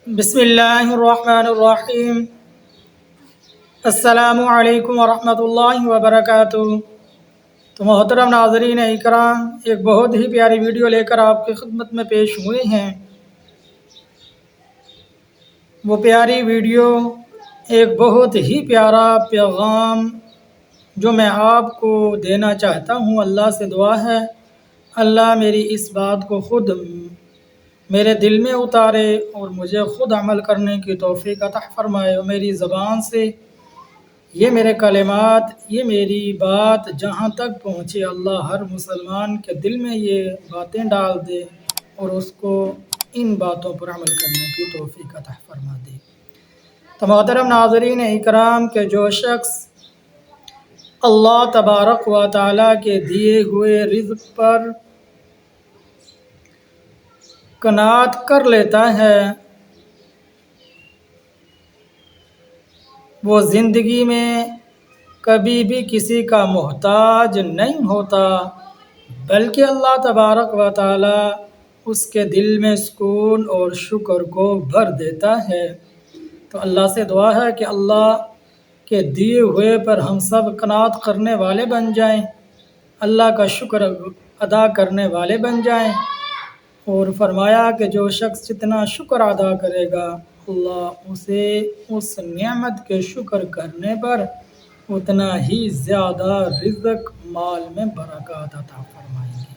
بسم اللہ الرحمن الرحیم۔ السلام علیکم ورحمۃ اللہ وبرکاتہ۔ تو محترم ناظرین اکرام، ایک بہت ہی پیاری ویڈیو لے کر آپ کی خدمت میں پیش ہوئے ہیں۔ وہ پیاری ویڈیو ایک بہت ہی پیارا پیغام جو میں آپ کو دینا چاہتا ہوں۔ اللہ سے دعا ہے اللہ میری اس بات کو خود میرے دل میں اتارے اور مجھے خود عمل کرنے کی توفیق عطا فرمائے، اور میری زبان سے یہ میرے کلمات، یہ میری بات جہاں تک پہنچے، اللہ ہر مسلمان کے دل میں یہ باتیں ڈال دے اور اس کو ان باتوں پر عمل کرنے کی توفیق عطا فرما دے۔ تو محترم ناظرین اکرام، کہ جو شخص اللہ تبارک و تعالیٰ کے دیے ہوئے رزق پر قناعت کر لیتا ہے، وہ زندگی میں کبھی بھی کسی کا محتاج نہیں ہوتا، بلکہ اللہ تبارک و تعالیٰ اس کے دل میں سکون اور شکر کو بھر دیتا ہے۔ تو اللہ سے دعا ہے کہ اللہ کے دیے ہوئے پر ہم سب قناعت کرنے والے بن جائیں، اللہ کا شکر ادا کرنے والے بن جائیں، اور فرمایا کہ جو شخص جتنا شکر ادا کرے گا، اللہ اسے اس نعمت کے شکر کرنے پر اتنا ہی زیادہ رزق مال میں برکات عطا فرمائیں گے۔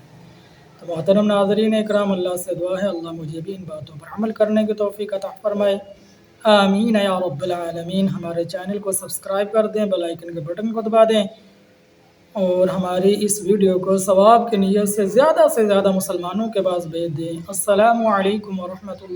تو محترم ناظرین اکرام، اللہ سے دعا ہے اللہ مجھے بھی ان باتوں پر عمل کرنے کی توفیق عطا فرمائے، آمین یا رب العالمین۔ ہمارے چینل کو سبسکرائب کر دیں، بیل آئیکن کے بٹن کو دبا دیں، اور ہماری اس ویڈیو کو ثواب کی نیت سے زیادہ مسلمانوں کے پاس بھیج دیں۔ السلام علیکم ورحمۃ اللہ۔